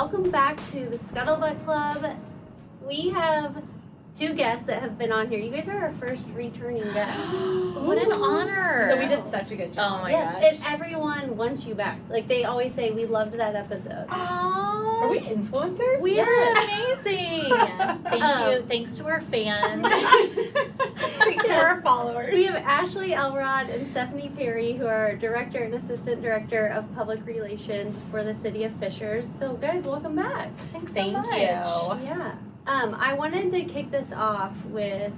welcome back to the Scuttlebutt Club. We have two guests that have been on here. You guys are our first returning guests. What an honor. So we did such a good job. Oh my Yes, gosh. and everyone wants you back. Like, they always say, we loved that episode. Are we influencers? We are amazing. Thank you. Thanks to our fans. Thanks to our followers. We have Ashley Elrod and Stephanie Perry, who are Director and Assistant Director of Public Relations for the City of Fishers. So, guys, welcome back. Thanks Thank so much. you. Yeah. I wanted to kick this off with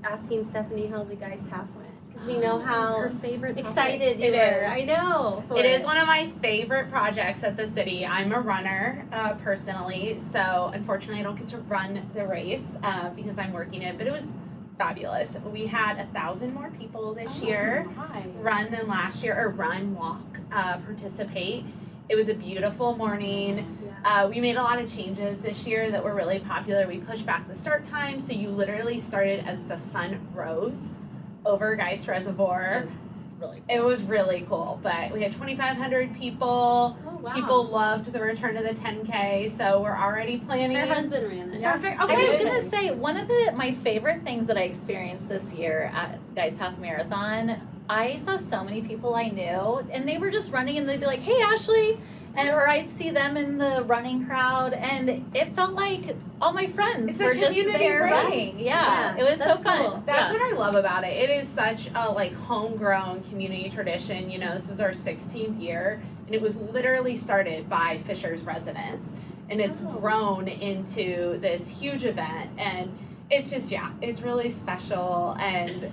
asking Stephanie how the guys' half went. Because we know how Her favorite topic. excited you It were. is. I know. It is one of my favorite projects at the city. I'm a runner personally, so unfortunately I don't get to run the race because I'm working it, but it was fabulous. We had 1,000 more people this year run than last year, or walk, participate. It was a beautiful morning. We made a lot of changes this year that were really popular. We pushed back the start time, so you literally started as the sun rose over Geist Reservoir. It was really cool, but we had 2,500 people. Oh, wow. People loved the return of the 10K, so we're already planning. Her husband ran it. Perfect. I Okay. was gonna say one of my favorite things that I experienced this year at Guys Half Marathon. I saw so many people I knew, and they were just running, and they'd be like, "Hey, Ashley," or I'd see them in the running crowd, and it felt like all my friends It's a were just community there race. running. Yeah, It was so that's fun. cool. That's Yeah. what I love about it. It is such a homegrown community tradition. You know, this is our 16th year, and it was literally started by Fishers residents, and it's grown into this huge event, and it's just it's really special. And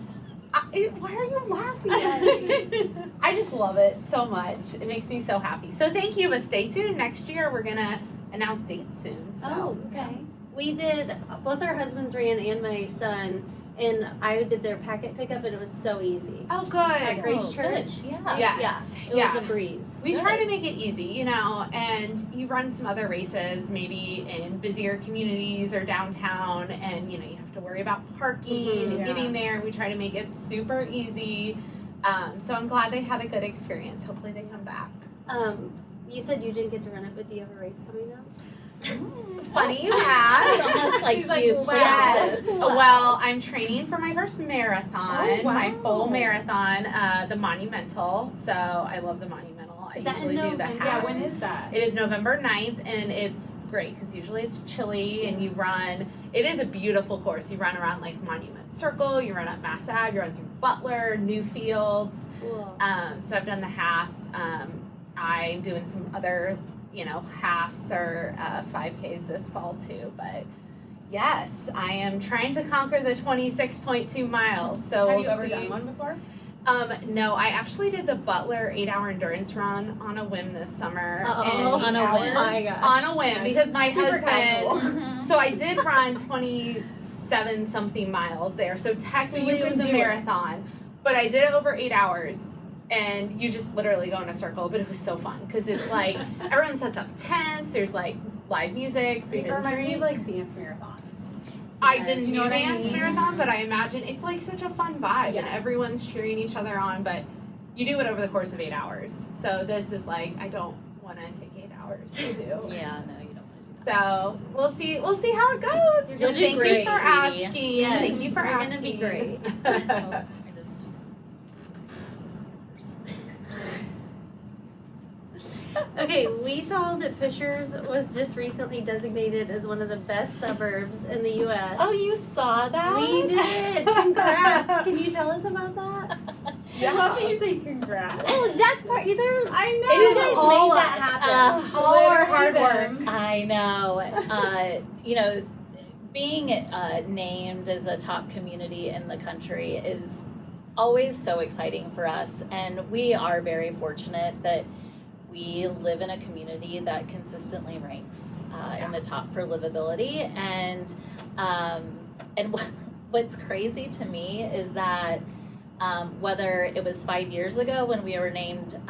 why are you laughing at me? I just love it so much. It makes me so happy. So thank you, but stay tuned. Next year we're gonna announce dates soon. So. Oh, okay. We did, both our husbands ran and my son, and I did their packet pickup, and it was so easy. Oh, At good. Grace Oh, Church. good. Yeah. Yes. It was a breeze. We try to make it easy, you know, and you run some other races maybe in busier communities or downtown, and you know, you have to worry about parking and getting there. We try to make it super easy. So I'm glad they had a good experience. Hopefully they come back. You said you didn't get to run it, but do you have a race coming up? Funny you It's ask. almost like She's like, you wow. planned Yes. this. Well, I'm training for my first marathon, Oh, wow. my full marathon, the Monumental. So I love the Monumental. I Is that in usually do the November? half. Yeah, when is that? It is November 9th, and it's great because usually it's chilly, and you run. It is a beautiful course. You run around like Monument Circle, you run up Mass Ave, you run through Butler, Newfields. Cool. So I've done the half. I'm doing some other, halves or 5Ks this fall too. But yes, I am trying to conquer the 26.2 miles. So Have we'll you ever see. done one before? No, I actually did the Butler 8-hour endurance run on a whim this summer. Uh-oh. And On a whim. Oh my gosh. on a whim because my Super husband. casual. So I did run 27 something miles there. So technically you it was can a do it. marathon, but I did it over 8 hours. And you just literally go in a circle, but it was so fun because it's like everyone sets up tents. There's like live music, food It and reminds me of drink. like dance marathons. I didn't You know do what I dance mean? marathon, but I imagine it's like such a fun vibe, and Yeah. everyone's cheering each other on. But you do it over the course of 8 hours. So this is like I don't want to take 8 hours to do. Yeah, no, you don't want to do that. So we'll see. We'll see how it goes. You'll do Thank great, you for sweetie. asking. Yes, Thank you for you're asking. gonna be great. Oh, I just. Okay, we saw that Fishers was just recently designated as one of the best suburbs in the U.S. Oh, you saw that? We did. Congrats. Can you tell us about that? Yeah. I love that you say congrats. Oh, that's part. Either I know. you is guys all made that us. happen. All our hard work. I know. Being named as a top community in the country is always so exciting for us, and we are very fortunate that we live in a community that consistently ranks in the top for livability. And what's crazy to me is that whether it was 5 years ago when we were named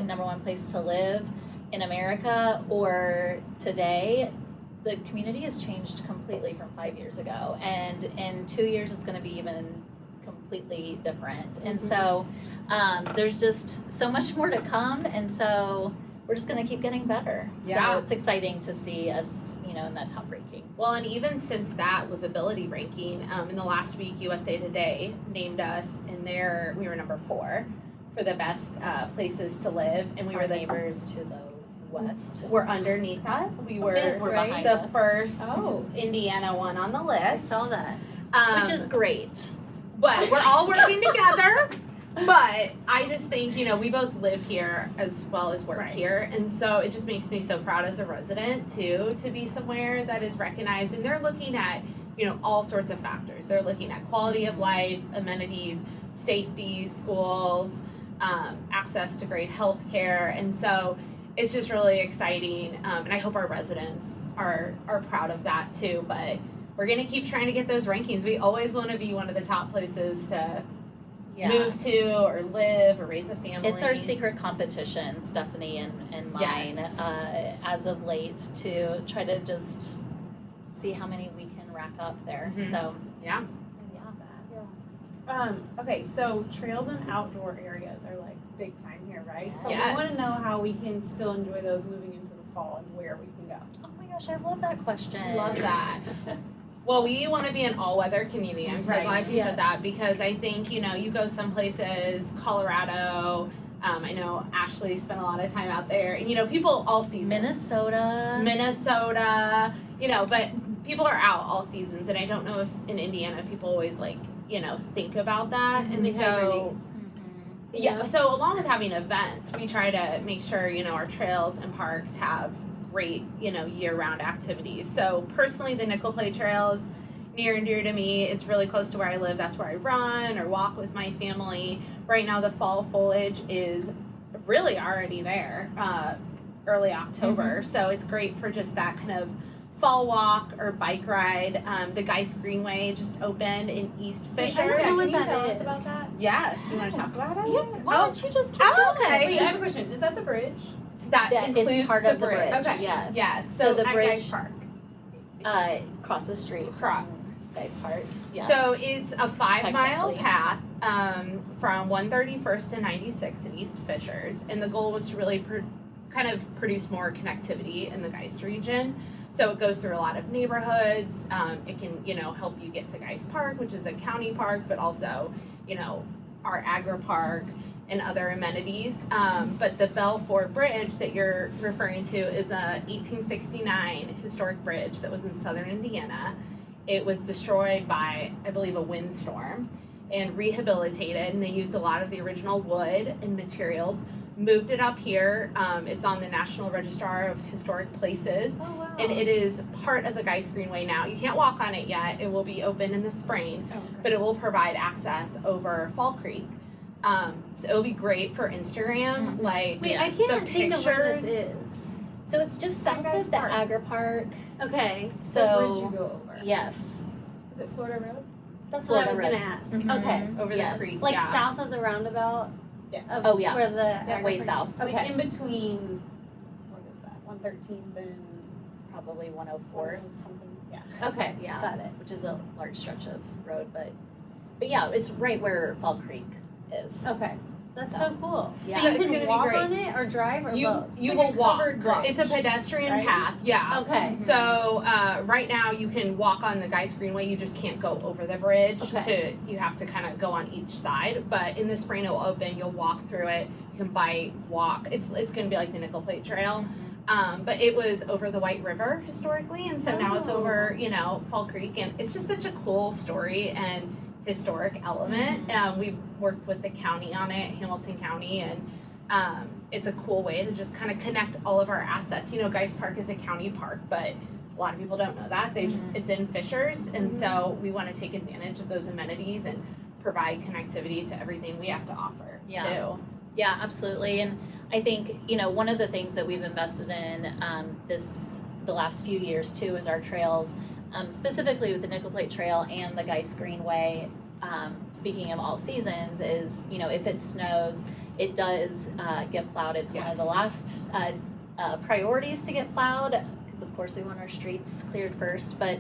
number one place to live in America, or today, the community has changed completely from 5 years ago. And in 2 years, it's going to be even completely different. And so there's just so much more to come. And so we're just going to keep getting better. Yeah. So it's exciting to see us, in that top ranking. Well, and even since that livability ranking, in the last week, USA Today named us we were number 4 for the best places to live, and we Our were the neighbors to the west. We're underneath that. We were Fifth, right? behind the us. first Oh. Indiana one on the list. I saw that. Which is great. But we're all working together. But I just think, we both live here as well as work Right. here. And so it just makes me so proud as a resident, too, to be somewhere that is recognized. And they're looking at, all sorts of factors. They're looking at quality of life, amenities, safety, schools, access to great health care. And so it's just really exciting. And I hope our residents are proud of that, too. But we're going to keep trying to get those rankings. We always want to be one of the top places to move to or live or raise a family. It's our secret competition, Stephanie and mine, Yes. as of late, to try to just see how many we can rack up there. Mhm. So, Yeah. Okay, so trails and outdoor areas are like big time here, right? But Yes. we want to know how we can still enjoy those moving into the fall and where we can go. oh my gosh, I love that question. Love that. Well, we want to be an all-weather community. I'm so Right. glad you Yes. said that, because I think, you go some places, Colorado, I know Ashley spent a lot of time out there, and, people all seasons. Minnesota, but people are out all seasons, and I don't know if in Indiana people always think about that. And Mhm. so, Mhm. yeah, so along with having events, we try to make sure, our trails and parks have great, year-round activities. So personally, the Nickel Plate Trail is near and dear to me. It's really close to where I live. That's where I run or walk with my family. Right now, the fall foliage is really already there, early October. So it's great for just that kind of fall walk or bike ride. The Geist Greenway just opened in East Fisher. I don't know what Can you that tell is. us about that? Yes, you want to talk about it? Yeah. Why don't you just keep Oh, going? okay. Wait, I have a question. Is that the bridge? That That is includes part the of the bridge. Okay. Yes. Yes. So the at bridge Geist Park. Across the street Cro- from Dice Park. Yes. So it's a 5-mile Technically. path from 131st to 96 in East Fishers, and the goal was to really kind of produce more connectivity in the Geist region. So it goes through a lot of neighborhoods. It can, help you get to Geist Park, which is a county park, but also, our agri park and other amenities. But the Belfort Bridge that you're referring to is a 1869 historic bridge that was in southern Indiana. It was destroyed by, I believe, a windstorm and rehabilitated, and they used a lot of the original wood and materials, moved it up here. It's on the National Register of Historic Places, Oh, wow. and it is part of the Geist Greenway now. You can't walk on it yet. It will be open in the spring, Oh, okay. but it will provide access over Fall Creek. So it'll be great for Instagram. Mhm. Like, Wait, I the can't think of where this pictures. is. So it's just south Geist of the Park. Agri Park. Okay. The bridge you So go over. yes, Is it Florida Road? That's what I was Florida going to ask. Mhm. Okay. Over Yes. the creek. Like yeah. south of the roundabout? Yes. Of Oh, yeah. Where the Yeah, way agri- south. Okay. Like in between, what is that? 113th and Probably 104. something. Yeah. Okay. Yeah, Got it. which is a large stretch of road, but yeah, it's right where Fall Creek is. Okay. That's So, so cool. yeah. So you It's gonna can be walk great. on it or drive or You both? you It's will like a walk. covered bridge, It's a pedestrian right? path. Yeah. Okay. So right now you can walk on the Geist Greenway. You just can't go over the bridge. Okay. You have to kind of go on each side. But in the spring it will open. You'll walk through it. You can bike, walk. It's going to be like the Nickel Plate Trail. But it was over the White River historically, and so now it's Oh. over Fall Creek, and it's just such a cool story and historic element. We've worked with the county on it, Hamilton County, and it's a cool way to just kind of connect all of our assets. Geist Park is a county park, but a lot of people don't know that. It's in Fishers, and so we want to take advantage of those amenities and provide connectivity to everything we have to offer too. Yeah, absolutely. And I think, one of the things that we've invested in the last few years too is our trails, specifically with the Nickel Plate Trail and the Geist Greenway. Speaking of all seasons, is, if it snows, it does get plowed. It's one of the last priorities to get plowed, because of course we want our streets cleared first, but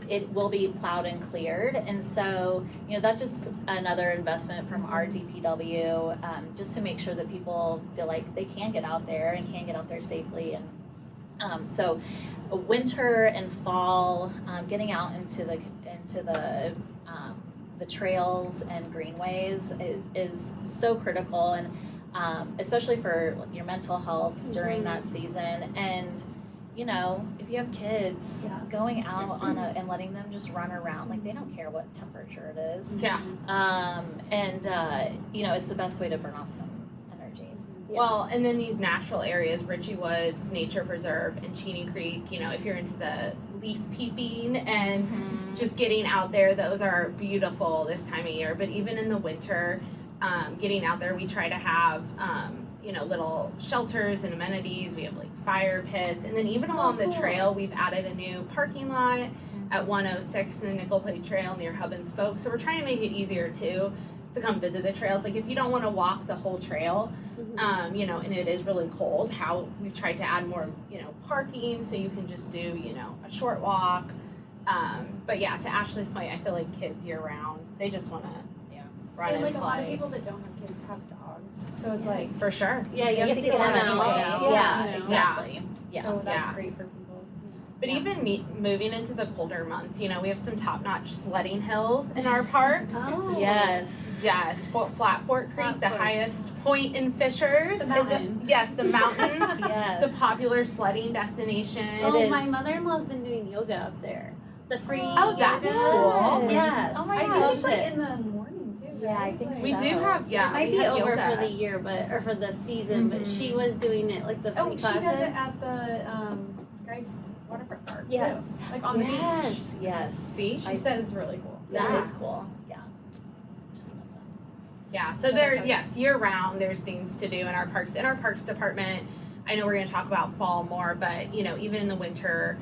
it will be plowed and cleared. And so, that's just another investment from our DPW, just to make sure that people feel like they can get out there and can get out there safely. And so winter and fall, getting out into the trails and greenways is so critical, and especially for your mental health during that season. And if you have kids, going out and letting them just run around, like, they don't care what temperature it is. Yeah. It's the best way to burn off some energy. Yeah. Well, and then these natural areas, Ritchie Woods Nature Preserve and Cheney Creek, if you're into the leaf peeping and just getting out there, those are beautiful this time of year. But even in the winter, getting out there, we try to have, little shelters and amenities. We have like fire pits. And then even along the trail, we've added a new parking lot at 106 in the Nickel Plate Trail near Hub and Spoke. So we're trying to make it easier too to come visit the trails. Like, if you don't want to walk the whole trail, and it is really cold, we've tried to add more, parking so you can just do, a short walk. But yeah, to Ashley's point, I feel like kids year round, they just want to run and like play. a lot of people that don't have kids have dogs, so it's like For sure. Yeah, you have Yes, to you get them can out. have out. Yeah, you know. exactly. Yeah. so that's Yeah. great for people. But even moving into the colder months, we have some top-notch sledding hills in our parks. Oh. Yes. Yes, Flat Fork Creek, the Fork. highest point in Fishers. The mountain. Yes, the mountain. Yes. It's a popular sledding destination. Oh, It My is. mother-in-law's been doing yoga up there. The free Oh, that's yoga. cool. Yes. Oh my She gosh, loves it's like it. in the morning too. Yeah, I right? think Like- We so. do have, It might we be have over yoga. for the year, or for the season, but she was doing it like the free Oh, she classes. does it at the Geist Waterfront Park. too. Yes. Like on the beach. Yes. Yes. See? She said it's really cool. That Yeah. is cool. Yeah. Just love that. Yeah, so year round, there's things to do in our parks. In our parks department, I know we're going to talk about fall more, but even in the winter,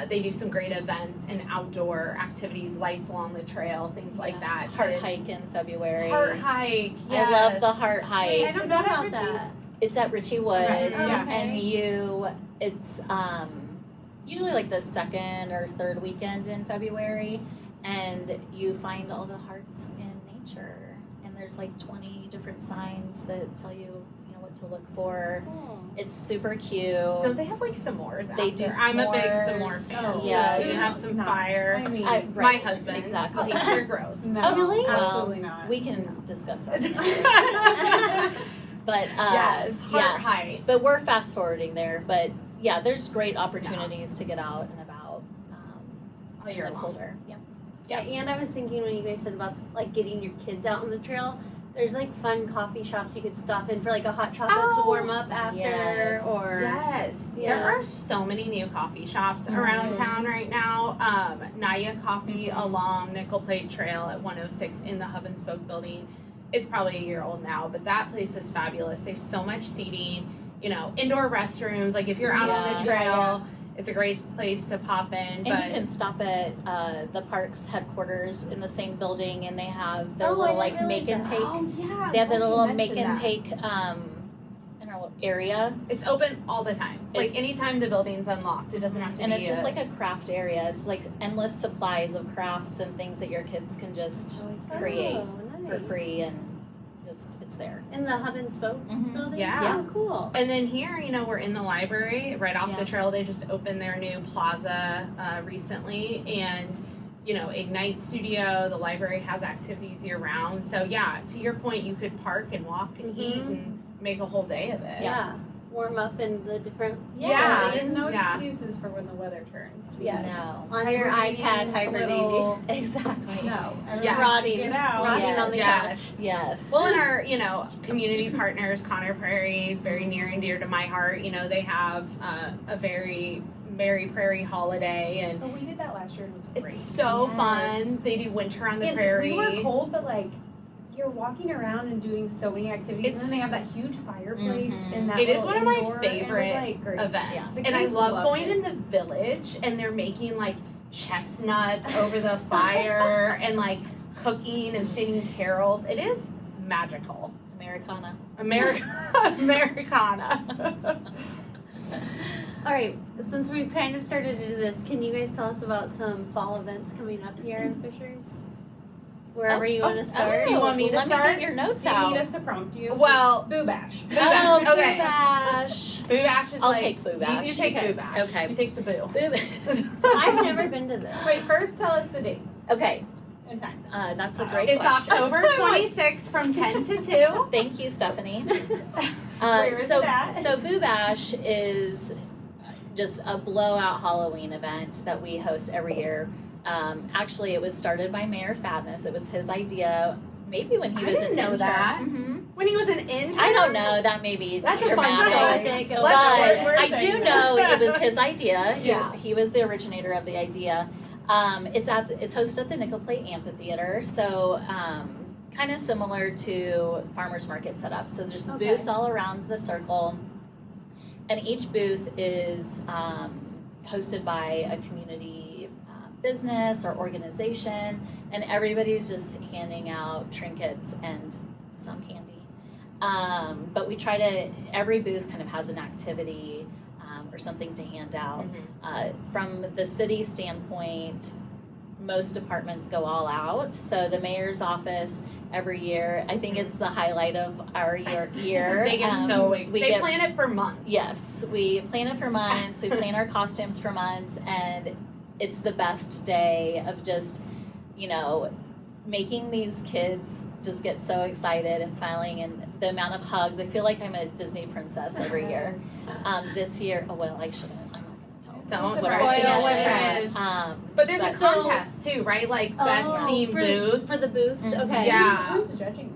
they do some great events and outdoor activities, lights along the trail, things like that. Heart hike in February. Heart hike. I love the yes. heart hike. Wait, I don't Is know that at about Ritchie? that. It's at Ritchie Woods, Right. Yeah. and it's usually like the second or third weekend in February, and you find all the hearts in nature, and there's like 20 different signs that tell you what to look for. Cool. It's super cute. Don't they have like s'mores They after? do I'm a big s'mores. s'more fan. Oh, yes. So you have some No. fire. I mean, I- My right, husband. exactly. Thinks they're gross. no, Oh, really? absolutely not. We can discuss that. But Yes, heart yeah. hike. But we're fast forwarding there. But yeah, there's great opportunities to get out and about All in year the long. colder. Yeah. Yeah, and I was thinking when you guys said about like getting your kids out on the trail, there's like fun coffee shops you could stop in for like a hot chocolate to warm up after, yes. or Yes. There are Yes. so many new coffee shops around Yes. town right now. Naya Coffee along Nickel Plate Trail at 106 in the Hub and Spoke building. It's probably a year old now, but that place is fabulous. They have so much seating, indoor restrooms. Like, if you're out on Yeah. the trail, it's a great place to pop in. And But you can stop at the park's headquarters in the same building, and they have their Oh, I little didn't like realize make and that. take. oh yeah, They have their glad you little make mentioned and that. take area, It's open all the time. Like, anytime the building's unlocked, it doesn't have to and be. it's just like a craft area. It's like endless supplies of crafts and things that your kids can just create Oh, for nice. free, and just it's there. In the Hub and Spoke Mhm. building. Yeah. Oh, cool. And then here, we're in the library right off Yeah. the trail. They just opened their new plaza recently, and Ignite Studio. The library has activities year round. So yeah, to your point, you could park and walk and eat and make a whole day of it. Yeah. Warm up in the different. Yeah. There's no Yeah. excuses for when the weather turns. Yeah. No. On your Hibernating, iPad, hibernating. little- Exactly. No. Yes. Rotting. Get out. Rotting on the Yes. couch. Yes. Well, and our community partners, Connor Prairie, is very near and dear to my heart. They have a very Merry Prairie holiday, and Oh, we did that last year and it was great. it's so Yes. fun. They do winter on the And prairie. we were cold, but like you're walking around and doing so many activities, and then they have that huge fireplace and that It is little one of my indoor, and favorite it was, like, great. events. Yeah. The And I kids love loved going it. in the village, and they're making like chestnuts over the fire and like cooking and singing carols. It is magical. Americana. Americana. All right, since we've kind of started to do this, can you guys tell us about some fall events coming up here in Fishers? Wherever you want to start. Do you want me to Let start? me get your notes Do you out. need us to prompt you? Well, Boo Bash. Boo Bash. Oh, Okay. Boo Bash. Boo Bash is I'll like, take Boo Bash. You take Okay. Boo Bash. Okay. You take the boo. I've never been to this. Wait, first tell us the date Okay, and time. that's a great It's question. October 26th from 10 to 2. Thank you, Stephanie. Where is so, it at? so Boo Bash is just a blowout Halloween event that we host every year. Actually, it was started by Mayor Fadness. It was his idea, maybe when he I was didn't an know intern. that. Mhm. When he was an intern? I don't know. That may be That's a fun dramatic. story. But We're I saying do that. know it was his idea. Yeah. He was the originator of the idea. It's hosted at the Nickel Plate Amphitheater, so kind of similar to farmers market setup. So there's Okay. booths all around the circle, and each booth is hosted by a community business or organization, and everybody's just handing out trinkets and some candy. But we try to, every booth kind of has an activity or something to hand out. From the city standpoint, most departments go all out. So the mayor's office every year, I think it's the highlight of our year. They get so we they get, plan it for months. Yes, we plan it for months. We plan our costumes for months, and it's the best day of just, making these kids just get so excited and smiling, and the amount of hugs. I feel like I'm a Disney princess every year. This year, I shouldn't. I'm not going to tell. Don't what our spoil thing it. is. But there's a But- contest too, right? Like best themed booth. For the booths? Mhm. Okay. Yeah. Who's judging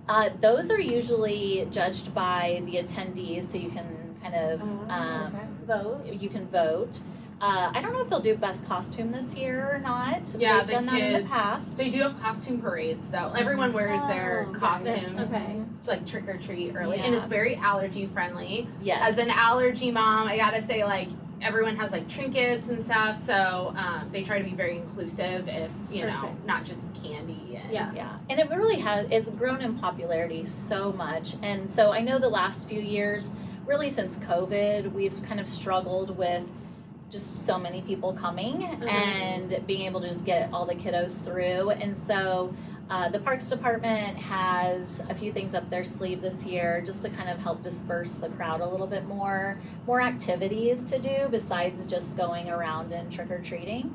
that? Those are usually judged by the attendees, so you can kind of Okay. Vote. you can vote. I don't know if they'll do best costume this year or not. Yeah, They've the done that in the kids. past. They do have costume parades though. Everyone wears their Oh, costumes Okay. like trick or treat early, and Yeah. it's very allergy friendly. Yes. As an allergy mom, I gotta say everyone has trinkets and stuff, so they try to be very inclusive. If Perfect. not just candy and Yeah. Yeah, and it really it's grown in popularity so much. And so I know the last few years, really since COVID, we've kind of struggled with just so many people coming and being able to just get all the kiddos through. And so the Parks Department has a few things up their sleeve this year just to kind of help disperse the crowd a little bit more activities to do besides just going around and trick-or-treating.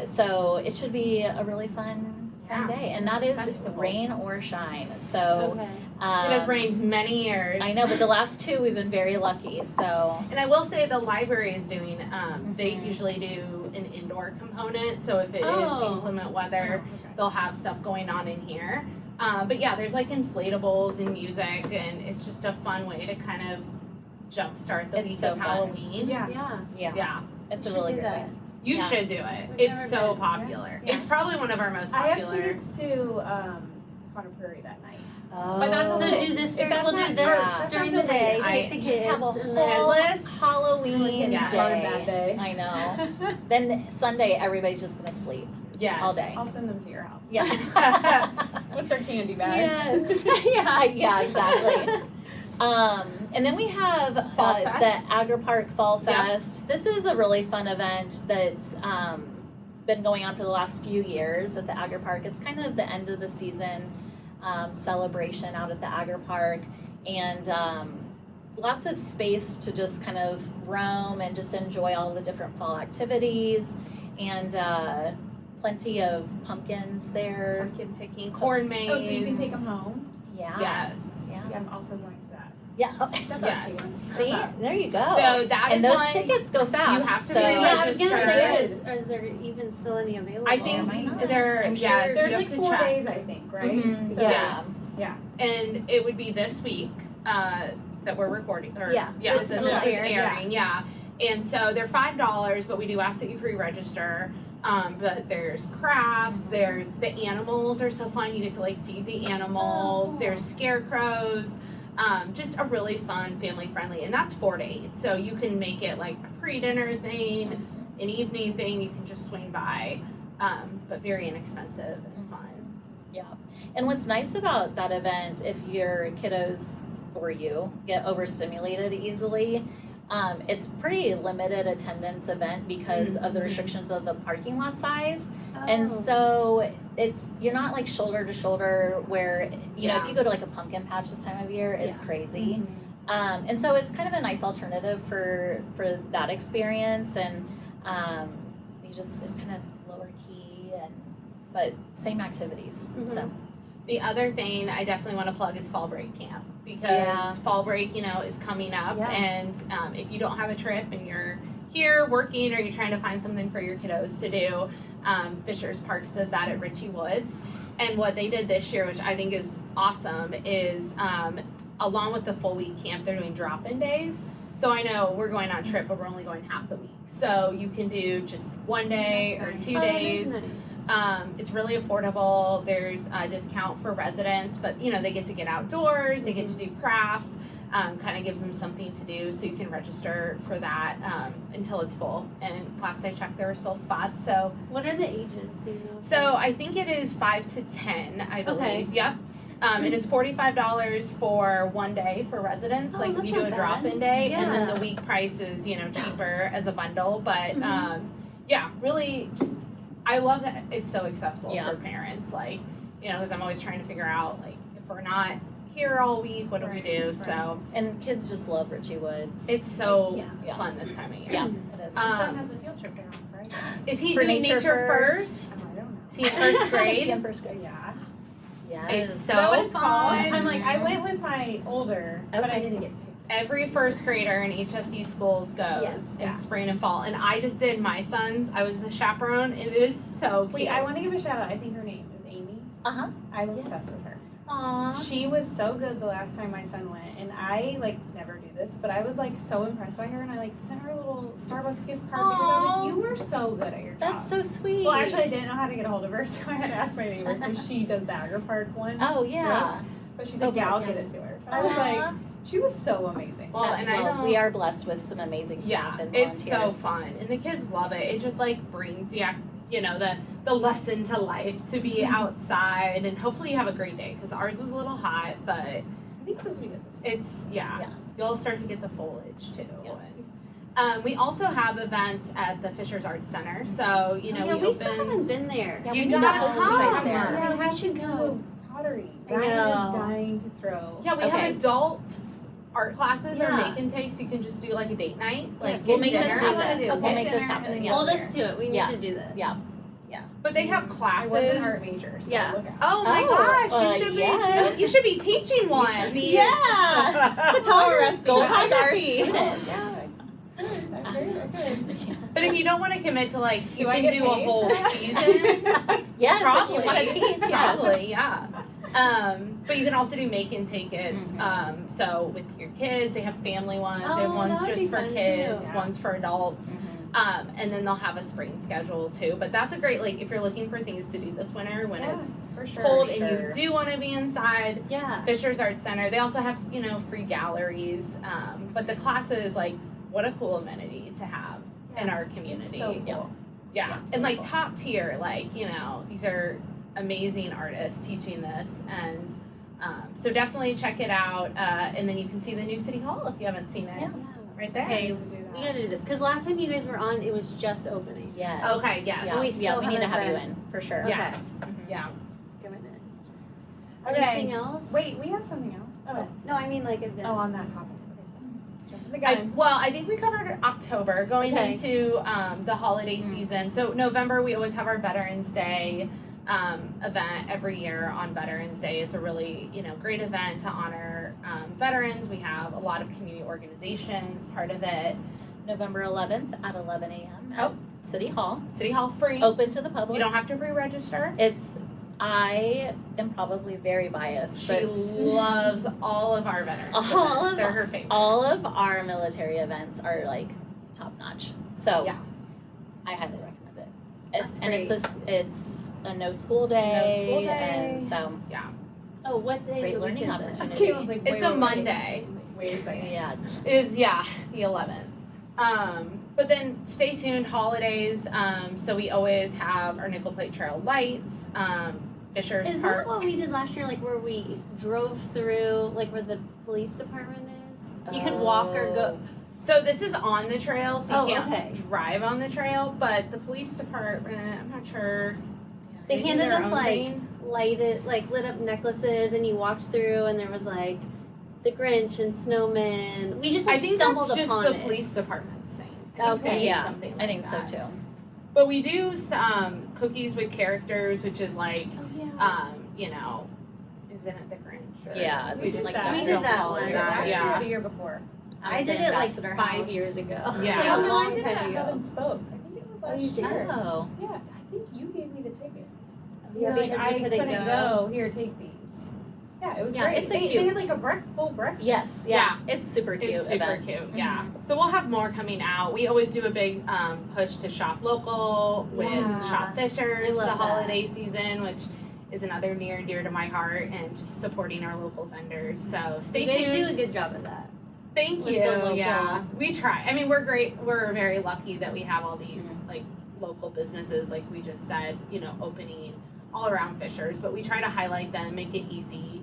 So it should be a really fun day, and that is Festival. rain or shine. So Okay. it has rained many years. I know, but the last two we've been very lucky. So And I will say the library is doing, they Mhm. usually do an indoor component. So if it is Oh. inclement weather, Okay. they'll have stuff going on in here. But yeah, there's inflatables and music, and it's just a fun way to kind of jumpstart the It's week so of fun. Halloween. Yeah. Yeah. Yeah, it's We a should really do great that. way. you Yeah. should do it. We've It's never so been. popular. Yeah. It's probably one of our most I have popular. tickets to Connor Prairie that night. Oh. But that's So okay. do this If during, that's we'll do not- this that's during not the day, so late. just the Just kids, have a and whole then Headless? Halloween Yeah. On a bad day. I know. Then Sunday, everybody's just gonna sleep Yes. all day. I'll send them to your house. Yeah. With their candy bags. Yes. yeah, exactly. And then we have Fall the Fest? Agri Park Fall Yep. Fest. This is a really fun event that's been going on for the last few years at the Agri Park. It's kind of the end of the season celebration out at the Agri Park, and lots of space to just kind of roam and just enjoy all the different fall activities, and plenty of pumpkins there. Pumpkin picking, corn maze. Oh, so you can take them home? Yeah. Yes. Yeah. See, I'm also going to that. Yeah. Oh, Step up, Yes. Caitlin. see, Step up. there you go. So that is and those one tickets go fast. have to so be Yeah, I was gonna say, registered. is there even still any available? I Why think not? there. I'm sure Yes, There's you like have to 4 check. days, I think, right? Mhm, So- yeah. Yeah. And it would be this week that we're recording. Or, Yeah, yeah, it's so still this is airing, airing. Yeah. And so they're $5, but we do ask that you pre-register. But there's crafts. There's the animals are so fun. You get to feed the animals. Oh. There's scarecrows. Just a really fun, family friendly, and that's 4 to 8. So you can make it a pre-dinner thing, an evening thing. You can just swing by, but very inexpensive and fun. Yeah. And what's nice about that event, if your kiddos or you get overstimulated easily, It's pretty limited attendance event because of the restrictions of the parking lot size. And so you're not like shoulder to shoulder where, you know, if you go to like a pumpkin patch this time of year, it's crazy. And so it's kind of a nice alternative for that experience. And it's kind of lower key, but same activities. So the other thing I definitely want to plug is fall break camp, because fall break, you know, is coming up, and if you don't have a trip and you're here working or you're trying to find something for your kiddos to do, Fishers Parks does that at Ritchie Woods. And what they did this year, which I think is awesome, is along with the full week camp, they're doing drop-in days. So I know we're going on a trip, but we're only going half the week. So you can do just 1 day or 2 days. It's really affordable. There's a discount for residents, but you know, they get to get outdoors, they get to do crafts, kind of gives them something to do, so you can register for that until it's full. And last I checked, there were still spots. So what are the ages, do you know? So I think it is 5 to 10, I believe. Okay. Yep. And it's $45 for 1 day for residents. Like if you do a drop-in day, and then the week price is, you know, cheaper as a bundle. But really just, I love that it's so accessible for parents. Like, you know, because I'm always trying to figure out, like, if we're not here all week, what do we do? So, and kids just love Ritchie Woods. it's so fun this time of year. Yeah, it is. My son has a field trip there on Friday. Is he For doing nature nature first? first? I don't know. Is he in first grade? Is he in first grade? Yeah. Yes. It's Is that what it's called? fun. I'm like, I went with my older, but I Okay. didn't get picked. Every first grader in HSU schools goes in spring and fall. And I just did my son's. I was the chaperone. It is so cute. Wait, I want to give a shout out. I think her name is Amy. Uh-huh. I'm obsessed with her. Aww. She was so good the last time my son went, and I like never do this, but I was like so impressed by her, and I like sent her a little Starbucks gift card because I was Aw. like, you were so good at your job. That's so sweet. Well, actually, I didn't know how to get a hold of her, so I had to ask my neighbor because she does the Agri Park ones. Oh, yeah. But she's So like, yeah, I'll yeah. get it to her. I was like, Aw. she was so amazing. Well, and I don't. we are blessed with some amazing staff and it's volunteers. so fun, and the kids love it. It just like brings the lesson to life to be outside, and hopefully you have a great day, because ours was a little hot, but I think it's supposed to be good this week. it's you'll start to get the foliage too. Yeah. And we also have events at the Fishers Arts Center, so you know we still haven't opened. been there. Yeah, You we need to gotta host you guys come. there. Yeah, we we should do go. pottery. I Brian know. is dying to throw. Yeah, we Okay. have adult art classes or Yeah. make and takes. You can just do like a date night. Like Yes, we'll get make this dinner. happen. Okay. We'll make Dinner this and happen. then Yeah. Well, let's do it. We need Yeah. to do this. Yeah. But they have I classes. was an art major, so Yeah. look out. Oh my Oh, gosh, you should yes. be you should be teaching one. Yeah. Photography. Gold star Photography. student. Yeah. Good. But if you don't want to commit to like you Do I can get do a paid? whole season. Yes, Probably. if you want to teach, yes. Probably, yeah. But you can also do make and take it. So with your kids, they have family ones. They have Oh, ones that would just be for fun, kids, too. ones for adults. And then they'll have a spring schedule too. But that's a great, like, if you're looking for things to do this winter when Yeah, it's for sure. cold for and sure. you do want to be inside, Yeah. Fishers Arts Center. They also have, free galleries. But the classes, like, what a cool amenity to have in our community. It's so cool. Yeah. Yeah, And like cool. top tier, like, these are amazing artists teaching this. And so definitely check it out. And then you can see the new City Hall if you haven't seen it. Yeah. Right there. Okay, To do that. we gotta do this because last time you guys were on, it was just opening. Yes. Okay, yes. Yeah, We still we need to haven't have you been. in for sure. Yeah. Okay. Yeah. Doing it. Okay. Anything else? Wait, we have something else. Oh, No, I mean like events. on that topic. Okay, so jumping the gun. I think we covered October going Okay. into the holiday season. So November, we always have our Veterans Day event every year on Veterans Day. It's a really, great event to honor veterans. We have a lot of community organizations part of it. November 11th at 11 a.m. at Oh. City Hall. City Hall free. Open to the public. You don't have to pre-register. I am probably very biased, She but loves all of our veterans. All events. of They're her favorite. all of our military events are like top notch. So Yeah. I highly recommend it. That's And it's a no school day. No school day. And so Oh, what day? Great of the week learning is it? opportunity. Caitlin's like, It's a Monday. Wait a second. yeah, it's It is, the 11th. But then stay tuned, holidays. So we always have our Nickel Plate Trail lights, Fishers Is Park. that what we did last year? Like where we drove through, like where the police department is? You can walk or go. So this is on the trail, so you can't okay. drive on the trail. But the police department, I'm not sure. They Maybe handed their us own like thing? lit up necklaces, and you walked through, and there was like the Grinch and snowmen. We just like I think stumbled that's just upon the it. police department's thing. I think Okay. they do Yeah, something I like think that. so too. But we do cookies with characters, which is like, Oh yeah. you know, isn't it the Grinch? Or Yeah, We just like sat- we Dr. did that Paul once. is- Last year or Yeah. the year before. I did the it like Ambassador 5 House. years ago. Yeah. Like, a No, I long did it time at Hub ago. and Spoke. I think it was Oh, last you did? year. Oh. Yeah, I think you gave me the tickets. Yeah, You're like, because I we couldn't go. Here, take these. Yeah, it was Yeah, great. it's a they cute- had like a full breakfast. Yes, yeah, it's super cute. It's super event. cute, yeah. So we'll have more coming out. We always do a big push to shop local with Yeah. Shop Fishers I for love the that. holiday season, which is another near and dear to my heart, and just supporting our local vendors. So stay You guys tuned. do a good job of that. Thank with you. the local. Yeah, we try. I mean, we're great. We're very lucky that we have all these like local businesses, like we just said, you know, opening all around Fishers. But we try to highlight them, make it easy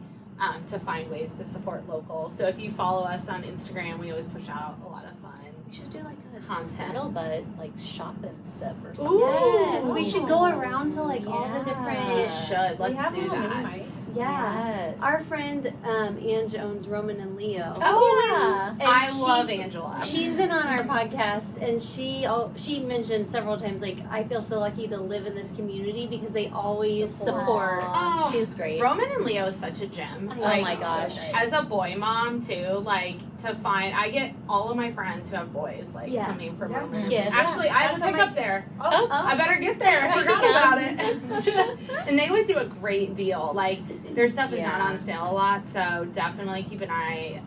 to find ways to support local. So if you follow us on Instagram, we always push out a lot of fun. We should do like a Content. Scuttlebutt, like shop and sip or something. Yes, we should go around to like all the Yeah. different. We should. We Let's have do little mini that. mics. Yeah. Yes. Our friend Ange owns Roman and Leo. Oh yeah. And I love she's- Angela. She's been on our podcast, and she mentioned several times, like, I feel so lucky to live in this community because they always support. Oh, She's great. Roman and Leo is such a gem. I know, Oh my it's so gosh. great. As a boy mom too, like to find, I get all of my friends who have boys like Yeah. something from Yeah. Roman. Gifts. Actually, I have a That's on pickup there. Oh, I better get there. I forgot Yeah. about it. And they always do a great deal. Like their stuff is not Yeah. on sale a lot, so definitely keep an eye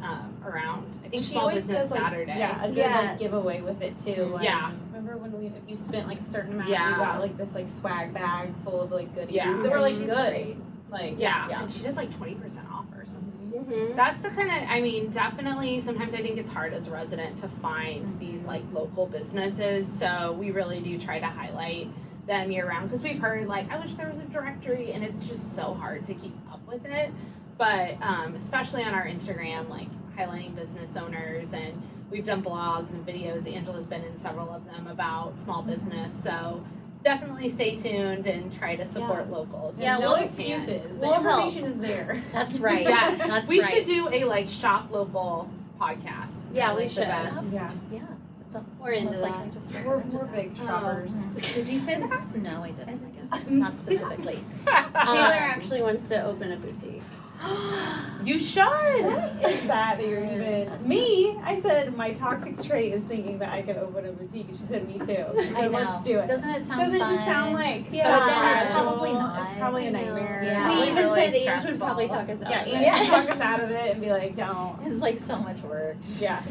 around. I think She Small always Business does, like, Saturday. Yeah, a good Yes. like giveaway with it too. Like, Yeah. Remember when if you spent like a certain amount, Yeah. you got like this like swag bag full of like goodies. Yeah. They were like She's good. great. Like Yeah. Yeah. And she does like 20% off or something. Mm-hmm. That's the kind of, I mean, definitely sometimes I think it's hard as a resident to find these like local businesses. So we really do try to highlight them year round because we've heard like, I wish there was a directory, and it's just so hard to keep up with it. But especially on our Instagram, like highlighting business owners, and we've done blogs and videos. Angela's been in several of them about small business. So definitely stay tuned and try to support locals. Yeah, And no we'll- excuses. The we'll help. information is there. That's right. Yes, That's we right. should do a like shop local podcast. Yeah, They're, we like, the should. best. Yeah. Yeah. It's We're into almost like that. I just We're recommended big Oh. shoppers. Did you say that? No, I didn't. I guess not specifically. Taylor actually wants to open a boutique. You should. What is that you're Yes. even me? I said my toxic trait is thinking that I could open a boutique. And she said me too. She I said know. let's do it. Doesn't it sound Doesn't it fun? just sound like Yeah, so but then it's casual? probably not. It's probably a I know. nightmare. Yeah. We Really, even really said Ange would stressful. probably talk us out. Yeah, of Ange it. would talk us out of it and be like, don't. It's like so much work. Yeah.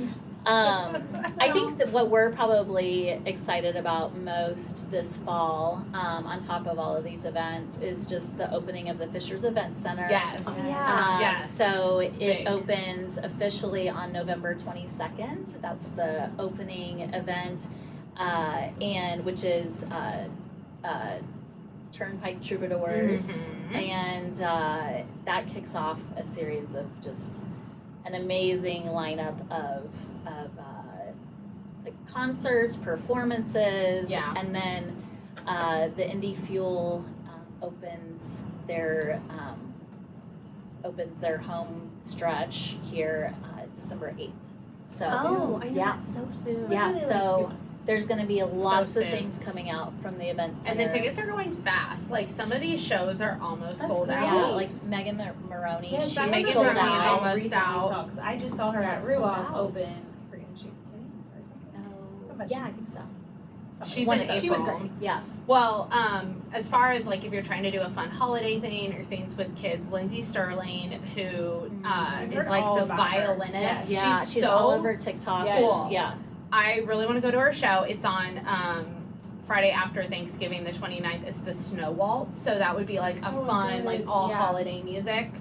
I think that what we're probably excited about most this fall, on top of all of these events, is just the opening of the Fishers Event Center. Yes. Yeah. Yes. So it Big. opens officially on November 22nd. That's the opening event, and which is Turnpike Troubadours, Mhm. and that kicks off a series of just an amazing lineup of like concerts, performances, Yeah. and then the Indie Fuel opens their home stretch here December 8th. So Oh, I know, yeah. that's so soon. Yeah, Really, like, so 2 months. there's going to be lots of soon. things coming out from the event And center. the tickets are going fast. Like some of these shows are almost That's sold great. out. Yeah, like Megan Maroney, Yes, she's that's Megan sold Maroney is out. almost recently out. saw because I just saw her Yeah, at it's sold Ruoff out. open. I forget she came or something. Oh, Somebody. yeah, I think so. Something. She's One in of those. April. She was great. Yeah. Well, as far as like if you're trying to do a fun holiday thing or things with kids, Lindsay Sterling, who I've is heard like all the about her. violinist, Yeah, she's so all over TikTok. Yes. Cool. Yeah. I really want to go to her show. It's on Friday after Thanksgiving, the 29th. It's the Snow Waltz, so that would be like a Oh, fun, good. like all Yeah. holiday music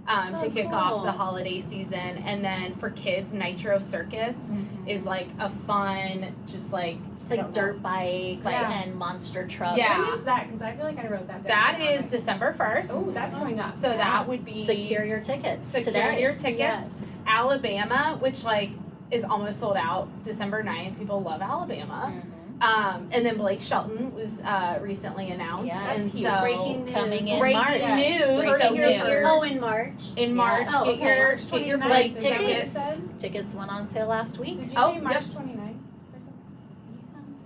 to Oh, kick cool. off the holiday season. And then for kids, Nitro Circus is like a fun, just like It's like I don't know. dirt bikes Yeah. and monster trucks. Yeah. When is that? Because I feel like I wrote that down. that is December 1st. Oh, that's coming up. So that would be Secure your tickets secure today. your tickets. Yes. Alabama, which like is almost sold out. December 9th. People love Alabama. Mhm. And then Blake Shelton was recently announced. Yes. And Huge. so Breaking news. Coming in Breaking March. news. Breaking So get news. your- Oh, in March. in March, Yes. Oh, get okay. your March get your 29th, Blake But is that what you tickets. said? Tickets went on sale last week. Did you Oh, say March yep. 29th or something?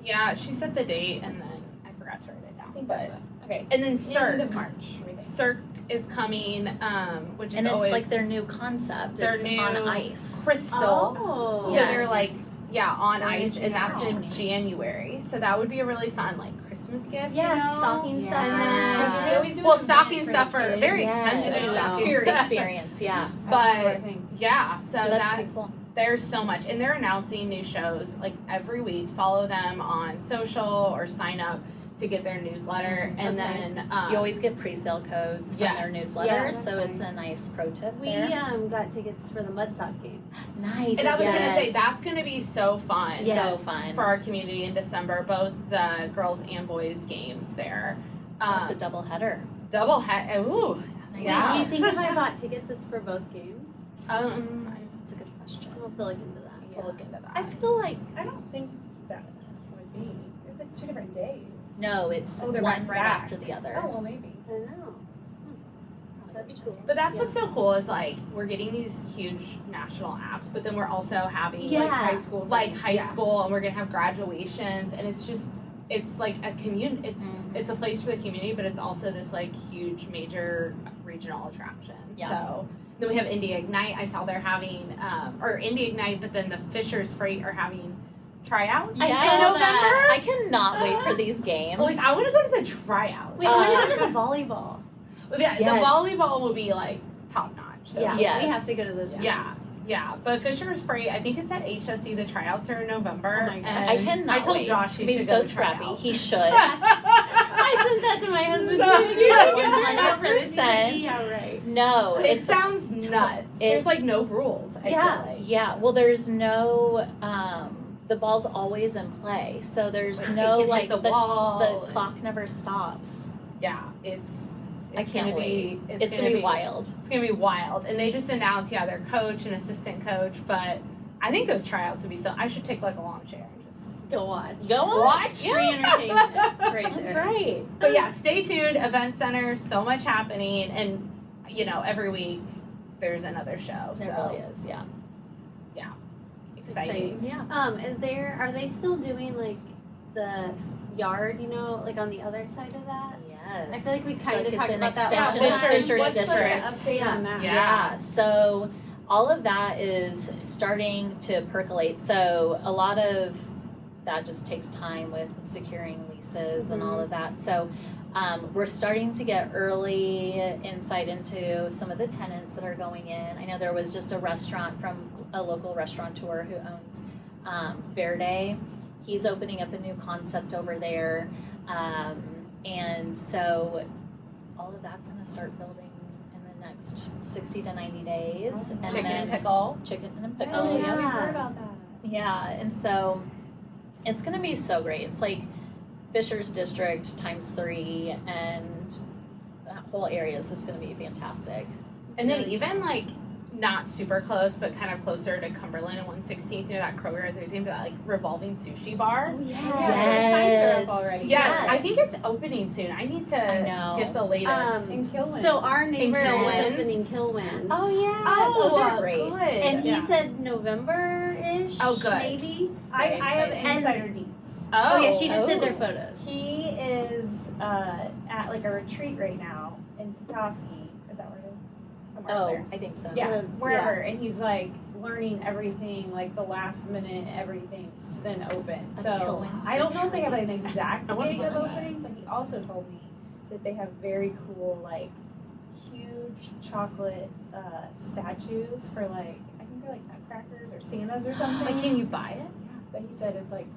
Yeah, she said the date, and then I forgot to write it down. I think but that's it. Okay. and then End Cirque. of March. we think. Cirque is coming, which is And it's always like their new concept. their It's new on ice. crystal. Oh. So Yes. they're like, yeah, on When ice, is and that's in March? January. So that would be a really fun like Christmas gift. Yes, you know? stocking stuff. And Yeah. then We always do well, an stocking event for stuff the are kids. very Yes. expensive. Yeah. Experience. Experience, yeah. That's one of our But things. yeah, so, So that that should be cool. there's so much, and they're announcing new shows like every week. Follow them on social or sign up to get their newsletter, and Okay. then You always get pre-sale codes from their Yes. newsletters, Yes. so it's a Nice. nice pro tip We there. got tickets for the Mudsock game. Nice. And I was gonna say yes. that's gonna be so fun. So Yes. fun. For our community in December, both the girls and boys games there. That's a double header. Double head. Ooh, Do yeah. you think if I bought tickets, it's for both games? That's a good question. I'll have to look into that. To look into that. I feel like I don't think that would be. If it's 2 different days. no, it's Oh, they're one back to right back. after the other. Oh, well, maybe. I know. That'd be cool. But that's Yeah. what's so cool is like we're getting these huge national apps, but then we're also having Yeah. like High school. like things. high Yeah. school, and we're gonna have graduations, and it's like a community. Mhm. It's a place for the community, but it's also this like huge major regional attraction. Yeah. So then we have Indie Ignite. I saw they're having or Indie Ignite, but then the Fishers Freight are having tryouts I in saw November. that. I cannot wait for these games. Like I want to go to the tryout. Wait, I want to go to the volleyball. The Yes. volleyball will be like top notch. So Yeah, Yes. we have to go to those. Yeah. games. Yeah, but Fisher's Freight, I think it's at HSC. The tryouts are in November. Oh my gosh. and I cannot I told wait. Josh to he be should so go to scrappy. tryout. He should. I sent that to my husband. So- too. 100%. Yeah, right. No, It it's sounds nuts. There's like no rules. I Yeah. feel like. yeah. Well, there's no. The ball's always in play, so there's Like, no they can like hit the wall. the and- clock never stops. Yeah, it's I can't gonna be, wait. It's gonna be wild. It's gonna be wild. And they just announced, their coach and assistant coach. But I think those tryouts would be so. I should take like a lawn chair and just Go watch. Go on. watch. Free entertainment. Right That's there. right. But yeah, stay tuned. Event Center, so much happening, and every week there's another show. There so really is. Yeah. exciting. Yeah. Are they still doing like the yard? Like on the other side of that? Yes. I feel like we It's kind of it's talked an about that. extension last of time. Fisher's What's the District. Update on that. Yeah. So all of that is starting to percolate. So a lot of that just takes time with securing leases and all of that. So we're starting to get early insight into some of the tenants that are going in. I know there was just a restaurant from a local restaurateur who owns Verde. He's opening up a new concept over there. And so all of that's going to start building in the next 60 to 90 days. And Chicken then and pickle. chicken and Oh, pickles. yeah, we yeah. heard about that. Yeah, and so it's going to be so great. It's like Fisher's District times 3, and that whole area is just going to be fantastic. And then even like not super close, but kind of closer to Cumberland and 116th near that Kroger, there's gonna be that like revolving sushi bar. Oh, yeah. Yeah, the signs are up already. Yes, I think it's opening soon. I need to I know. get the latest. In Kilwin. So our neighbor Kilwins. is opening Kilwins. Oh, they're great. Good. And he Yeah. said November-ish. Oh, good. Maybe. I have And- insider deets. Oh, yeah, she just did their Oh. photos. He is at like a retreat right now in Petoskey. Is that where it is? Somewhere up Oh, there. I think so. Yeah, Yeah. wherever. And he's like learning everything, like the last minute everything's to then open. A So Kilwins I don't know if they have an retreat. exact I wanna date of learn that. opening, but he also told me that they have very cool, like huge chocolate statues for like I think they're like nutcrackers or Santas or something. Like, can you buy it? Yeah, but he said it's like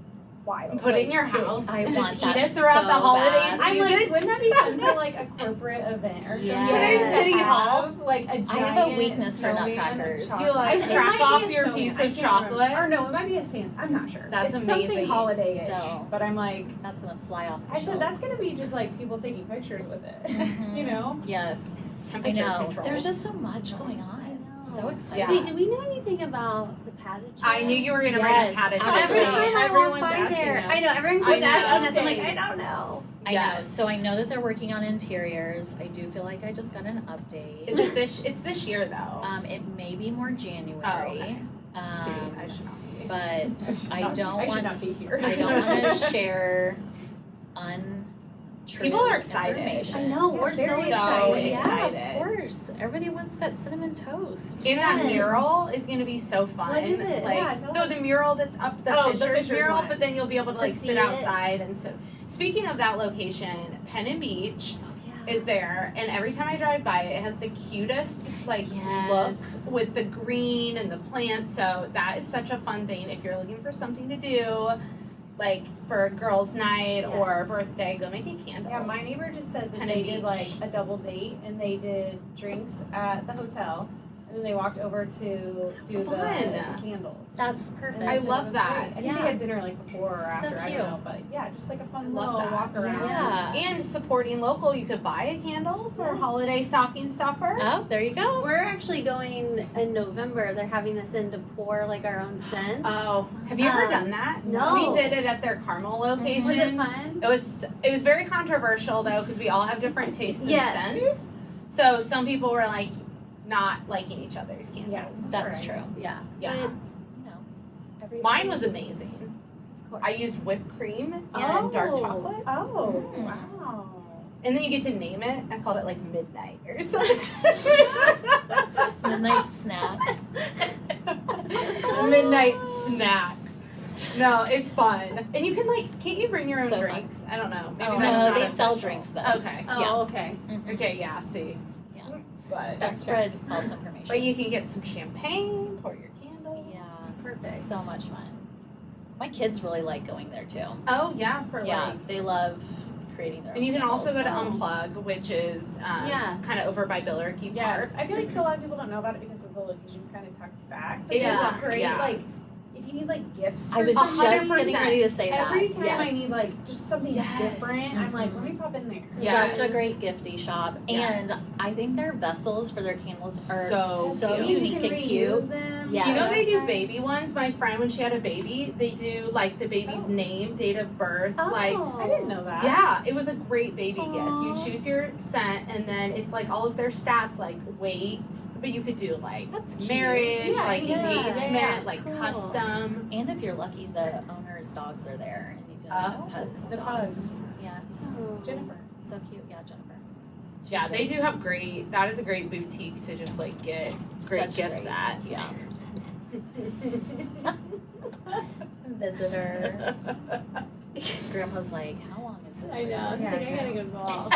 wild. And put it in Like, your big. house. I and want just that eat it throughout so the holidays. bad. I'm like, wouldn't that be fun for like a corporate event or something? Yes. Put it in City To Hall. have, like a giant I have a weakness for snowman nutcrackers. of chocolate. You like It crack might be off a your snowman. piece I of can't chocolate? remember. Or no, it might be a Santa. I'm not sure. That's it's amazing. something holiday-ish. Still. But I'm like, That's going to fly off the I said that's shelves. gonna be just like people taking pictures with it. Mhm. You know? Yes. I Temperature know. control. There's just so much going on. So excited. Yeah. Wait, do we know anything about the padded chair? I knew you were gonna bring a Yes, padded actually. Every time I walk Everyone's by asking there, us. I know everyone I keeps know. asking us. I'm like, Update. I don't know. I Yes. know. So I know that they're working on interiors. I do feel like I just got an update. Is it this? It's this year though. It may be more January. Oh, okay. See, Um, I should not be. but I I don't should want not be here. I don't want to share untrue People are excited. information. I know, Yeah, we're so very excited. Yeah, excited. of course. Everybody wants that cinnamon toast. And that Yes. mural is going to be so fun. What is it? Like, Yeah, tell no, us. the mural that's up the Oh, the Fishers Fishers mural, one. but then you'll be able to To like see sit it. outside and so. Speaking of that location, Penn and Beach is there, and every time I drive by, it has the cutest like Yes. look with the green and the plants. So that is such a fun thing if you're looking for something to do, like for a girls' night or Yes. birthday. Go make a candle. Yeah, my neighbor just said that Penn they and did Beach. like a double date and they did drinks at the hotel and then they walked over to do the Fun. candles. That's perfect. And I said it love was that. great. I think Yeah. they had dinner like before or So after, I cute. don't know, but yeah, just like a fun I love little that. walk around. Yeah. And supporting local, you could buy a candle for a Yes. holiday stocking stuffer. Oh, there you go. We're actually going in November. They're having us in to pour like our own scent. Oh, have you ever Um, done that? no. We did it at their Carmel location. Was it fun? It was very controversial though because we all have different tastes and Yes. scents. So some people were like not liking each other's candles. Yes. That's Right. true. Yeah. Yeah. But, you know, everybody- Mine was amazing. Of course. I used whipped cream and dark Oh. chocolate. Oh, Mm. wow. And then you get to name it. I called it like midnight or something. Midnight snack. Midnight snack. No, it's fun. And you can like, can't you bring your own So fun. drinks? I don't know. Maybe Oh, that's No, not they sell official. drinks though. Okay. Oh, Yeah. okay. Mhm. Okay, yeah, see. Yeah. But, Don't spread false information. but you can get some champagne, pour your candle. Yeah. Perfect. So much fun. My kids really like going there too. Oh, yeah, for Yeah, like. they love creating their And you own can also go to candles. Unplug, which is Yeah. kind of over by Billerkey Yes, Park. I feel like a lot of people don't know about it because the location's kind of tucked back. But It it's is, great. yeah. Like, if you need like gifts, I was for just something, getting ready to say that. every time I Yes. need like just something Yes. different, I'm like, let me pop in there. Yes. Such a great gifty shop. Yes. And I think their vessels for their candles are So so cute. unique You can and reuse cute. them. Yes. Do you know they do Nice. baby ones? My friend, when she had a baby, they do like the baby's Oh. name, date of birth, Oh. like. I didn't know that. Yeah, it was a great baby Aw. gift. You choose your scent, and then it's like all of their stats, like weight, but you could do like That's cute. marriage, Yeah, like yeah, engagement, yeah. like Cool. custom. And if you're lucky, the owner's dogs are there and you can Oh. pet some The dogs. pugs. Yes. Oh. Jennifer. So cute. Yeah, Jennifer. She's Yeah, they great. do have great. That is a great boutique to just like get great Such gifts great- at. Yeah. Visitor. Grandpa's like, how long is this? I know. He's Yeah, like, I yeah. gotta get involved.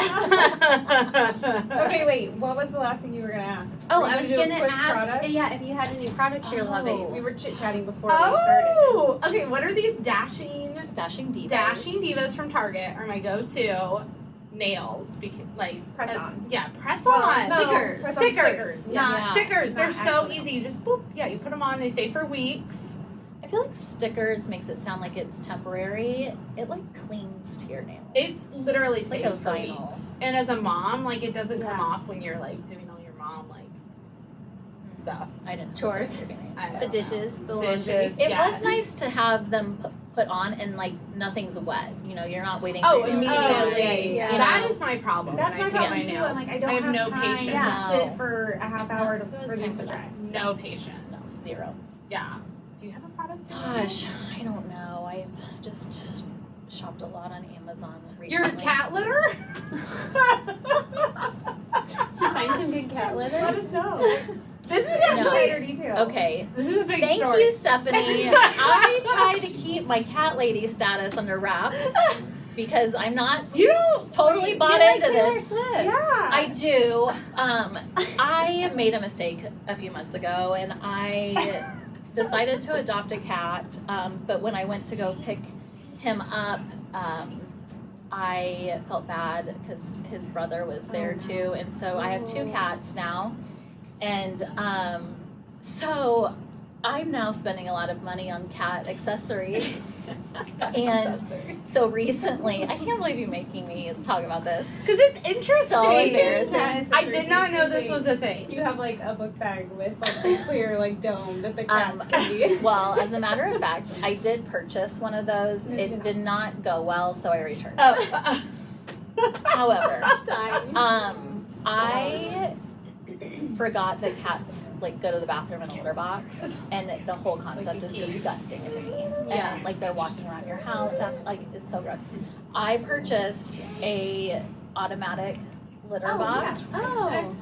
Okay, wait. What was the last thing you were gonna ask? Oh, Were you I was do a gonna quick ask. product? Yeah, if you had any products you're loving. We were chit chatting before we started. Oh, okay. What are these dashing Dashing Dashing Divas from Target are my go-to nails because like Press-ons. Yeah, press Well, on. no, Stickers. press-on Stickers, not Yeah. stickers. They're Not so actual easy. You just boop. Yeah, you put them on. They stay for weeks. I feel like stickers makes it sound like it's temporary. It like clings to your nail. It literally It's like stays a for vinyl. weeks. And as a mom, like it doesn't come Yeah. off when you're like doing all your mom like stuff. I didn't have Chores. this experience, I but- The dishes, the laundry. Dishes. It Yes. was nice to have them put on and like nothing's wet. You know, you're not waiting. Oh, for your nails to immediately. dry. Yeah. You That know? is my problem. That's when my I problem paint too. my I'm nails. like, I don't have no time patience. to Yeah. sit for a half hour It was for time these for to that. dry. No patience. No, zero. Yeah. Do you have a product? Gosh, I don't know. I've just shopped a lot on Amazon recently. Your cat litter? Did you find some good cat Let litter? us know. This is No. actually Greater detail. Okay. this is a big Thank story. you, Stephanie. I try to keep my cat lady status under wraps because I'm not You don't totally You bought like into Taylor this. Swift. Yeah. I do. I made a mistake a few months ago and I decided to adopt a cat. But when I went to go pick him up, I felt bad because his brother was there too. And so I have two Oh. cats now. And so I'm now spending a lot of money on cat accessories. And so recently, I can't believe you're making me talk about this. Because it's interesting. So embarrassing. I did not know this was a thing. You have like a book bag with like a clear like dome that the cats can be. Well, as a matter of fact, I did purchase one of those. It did not go well, so I returned it. Oh. However, Dying. I forgot that cats like go to the bathroom in a litter box, and the whole concept is disgusting to me. Yeah. And like they're walking around your house, like it's so gross. I purchased a automatic litter box. And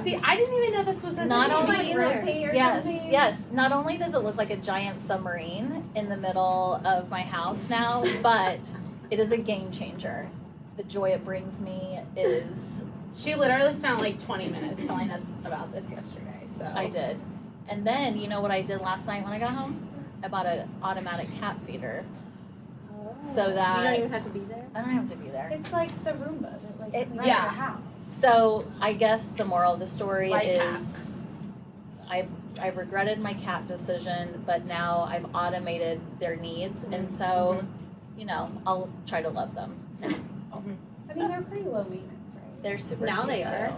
See, I didn't even know this was a not thing. only like rotate or yes, something. yes. Not only does it look like a giant submarine in the middle of my house now, but it is a game changer. The joy it brings me is She literally spent like 20 minutes telling us about this yesterday. So I did. And then you know what I did last night when I got home? I bought an automatic cat feeder. So You that don't even have to be there. I don't have to be there. It's like the Roomba that like It- runs yeah. the house. So I guess the moral of the story Life is I've regretted my cat decision, but now I've automated their needs, and so you know I'll try to love them. I mean, they're pretty low maintenance, right? They're super Now cute they too. are.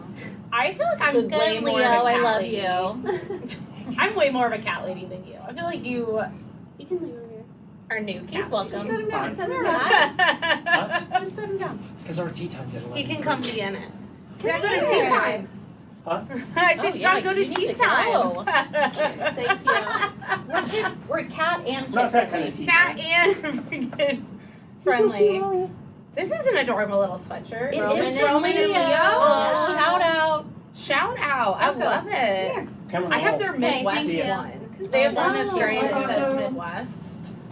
I feel like I'm Good way more Leo, of a cat I love lady. you. I'm way more of a cat lady than you. I feel like you You can leave him here. are new cat. He's welcome. Just set him down. Just set him lady. down. Just set him down. Because our tea time's at 11. He can come be in it. Can I go to tea time? Huh? I said Oh, you yeah, gotta go to you need tea to time. go. Thank you. We're cat and Not kid that kind friendly. of tea Cat time. and freaking friendly. This is an adorable little sweatshirt. It Roman is and Roman and Leo. Leo. Oh, shout out. Shout out. I love it. Come on. I have their Okay, Midwest thank you. one. They have one that's Oh, great that wow. says Midwest.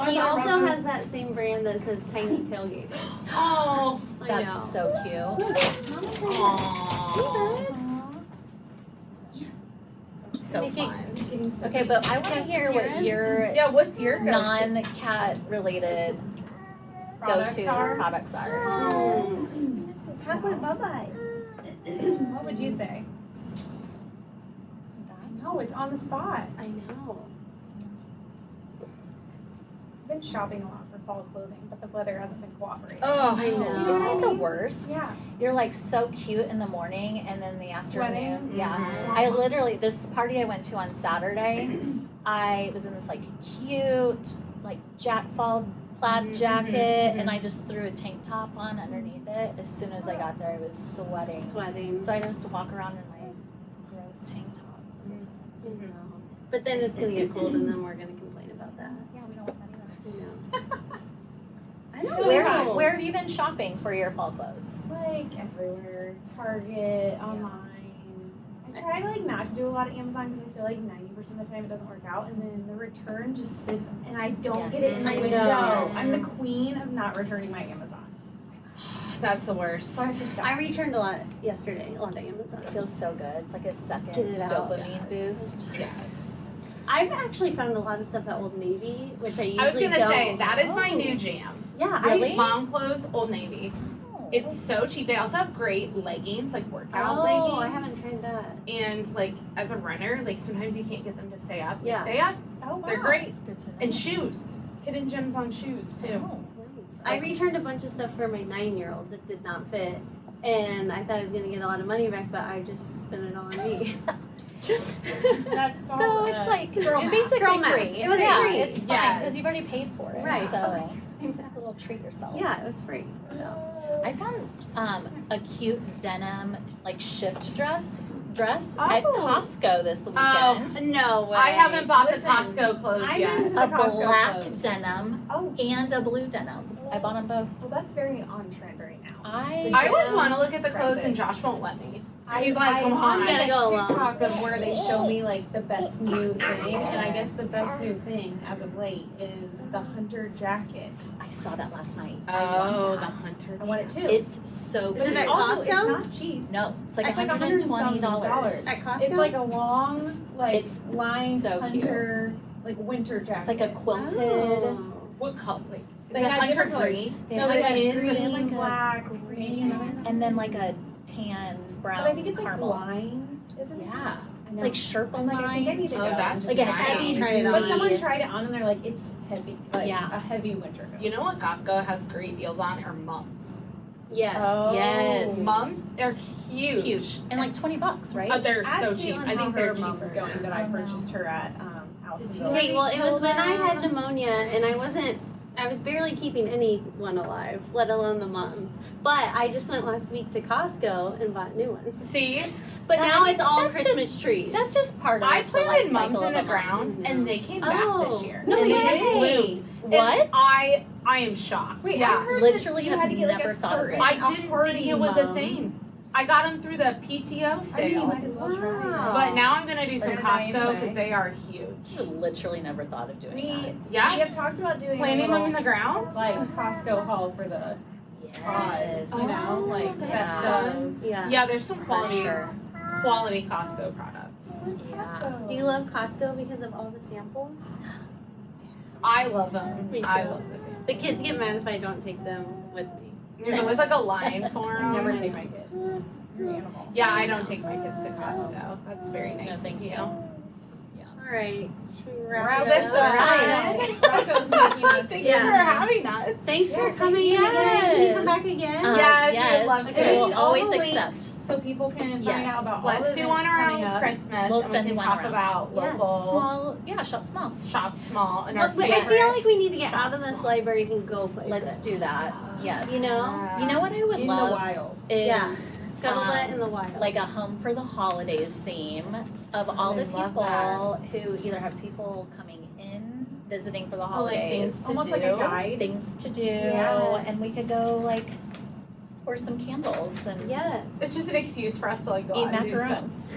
He also has that same brand that says Tiny Tailgate. Oh. I That's know. so cute. Aww. So Making- fun. Okay, but I want to Guest hear what appearance? your Yeah, what's your go-to? non-cat related Products go-to are. products are. Cat went bye-bye. What would you say? No, it's on the spot. I know. I've been shopping a lot for fall clothing, but the weather hasn't been cooperating. Oh. I know. Isn't that the worst? Yeah. You're like so cute in the morning, and then the afternoon. Sweating. Yeah. Mhm. I literally, this party I went to on Saturday, I was in this like cute, like fall plaid Mhm, jacket, mhm, and I just threw a tank top on underneath it. As soon as I got there, I was sweating. Sweating. So I just walk around in my gross tank top. I know. But then it's gonna get cold, and then we're gonna complain about that. Yeah, we don't want that either. I know. Where have you been shopping for your fall clothes? Like everywhere, Target, online. I try to like not to do a lot of Amazon because I feel like 90% of the time it doesn't work out, and then the return just sits and I don't get it in the Yes. I window. know. I'm the queen of not returning my Amazon. That's the worst. So I have to stop. I returned a lot yesterday. A lot of Amazon. It feels so good. It's like a second Get it out. dopamine boost. Yes. I've actually found a lot of stuff at Old Navy, which I usually I was gonna don't. say that is my Oh. new jam. Yeah, Really? Mom clothes, Old Navy. It's so cheap. They also have great leggings, like workout Oh, leggings. I haven't tried that. And like as a runner, like sometimes you can't get them to stay up. They Yeah. stay up. Oh, wow. They're great. Good to know. And shoes. Hidden gems on shoes too. Oh. Nice. I returned a bunch of stuff for my 9-year-old that did not fit, and I thought I was gonna get a lot of money back, but I just spent it all on me. That's So called, it's like girl you're math. basically Girl free. math. It was yeah, free. It's fine Yes. because you've already paid for it. Right. So a little treat yourself. Yeah, it was free. So I found a cute denim like shift dress Oh. at Costco this weekend. no way. I haven't bought Listen, the Costco clothes I'm yet. into A the Costco black clothes. denim Oh, and a blue denim. I bought them both. well, that's very on trend right now. I I always want to look at the clothes and Dresses. Josh won't let me. I- He's like, I- come on. I'm You gotta on go along. TikTok of where they show me like the best new thing, and I guess the best new thing as of late is the hunter jacket. I saw that last night. Oh, I the want that. hunter. I want it too. It's so Is cute. it at also, Costco? It's not cheap. No, it's like It's like $120. At Costco? It's like a long, like It's lined so cute. hunter, like winter jacket. It's like a quilted. Oh. What color? Like, is They it have hunter different colors. green? They No, have they like have a green, like a- black, green, and then like a tan brown but I think it's like caramel. lined, isn't it? Yeah. I It's like Sherpa Like, I think I lined. need to Oh, go. that's Like a nice. heavy Try it duty. on. But someone tried it on and they're like, it's heavy. Like Yeah. a heavy winter coat. You know what Costco has great deals on? Are mums. Yes. Oh. Yes. Mums are huge. Huge. And like $20, right? Oh, they're Ask so cheap. Caitlin I how think they're her mom's cheaper. going that I Oh, no. purchased her at Did you Alphaville. Okay, well, it was tell when I had them? pneumonia and I was barely keeping anyone alive, let alone the moms. But I just went last week to Costco and bought new ones. See, But No, now I mean, it's all that's Christmas just- trees. That's just part of I like, the life planted mums cycle in of the a mom. ground Mhm. and they came back Oh. this year. No, and they they just didn't. bloomed. What? And I am shocked. Wait, yeah. I heard Literally that you have had to get like never a thought of certain this. I a didn't hardy think it was a mom. thing. I got them through the PTO I mean, you sale. might as well try. Wow. But now I'm gonna do some They're gonna die Costco anyway. because they are huge. I literally never thought of doing that. Yeah. We have talked about doing Planting a them little, in the ground. like Costco haul for the Yes. you know, like Oh, best yeah. of. Yeah. Yeah, there's some For quality sure. quality Costco products. Yeah. Do you love Costco because of all the samples? I love them. Me I too. love this. The kids get mad if I don't take them with me. There's always like a line for I them. never take my kids. You're an animal. Yeah, I don't take my kids to Costco. That's very nice. No, thank you. All right. Should we wrap Wrap it this up? up. Rocco's making us. Thank Yeah. you for having us. Thanks for Yeah, coming thank you. again. Can you come Yes. back again? Yes, we'd love okay, to. we'll All always the accept. links so people can find Yes. out about all Let's the do one events coming around up. Christmas We'll and send we can one talk around. about Yes. local Small, yeah, shop small. shop small and our But I favorite. feel like we need to get Shop out of this small. library and go places. Let's do that. Yes. You know? You know what I would In love the wild. is Yeah. Scuttlebutt in the wild. like a home for the holidays theme of all the I love people who either have people coming in visiting for the like holidays, things to Almost like do. a guide. things to do, Yes. and we could go like pour some candles and Yes. It's just an excuse for us to like go eat out and do macarons.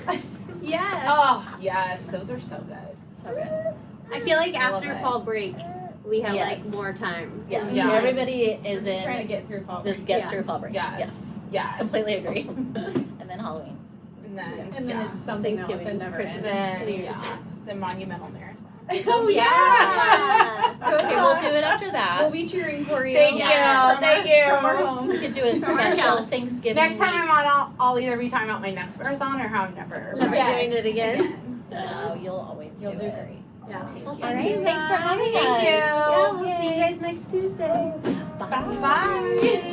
Yes. Oh yes, those are so good. So good. I feel like I love after it. fall break, we have Yes. like more time. Yeah. Yeah. Everybody We're is just trying to in. get through fall Just break. get Yeah. through fall break. Yes. Yes. Yes. Completely agree. And then Halloween. And then And then yeah. it's something else Thanksgiving, that never Christmas. ends. then New Year's. yeah, the monumental marathon. Oh Yeah. Good Okay, luck. we'll do it after that. We'll be cheering for you. Thank Yeah. you. Thank you. From our We homes. could do a From our special couch. Thanksgiving Next time week. I'm on, I'll either be talking about my next marathon or how I'm never. Never Yes. doing it again. No, you'll always You'll do do it. great. Yeah. Well, All thank right, you thanks for guys. having Thank us. you. Yeah, we'll see you guys next Tuesday. Bye. Bye.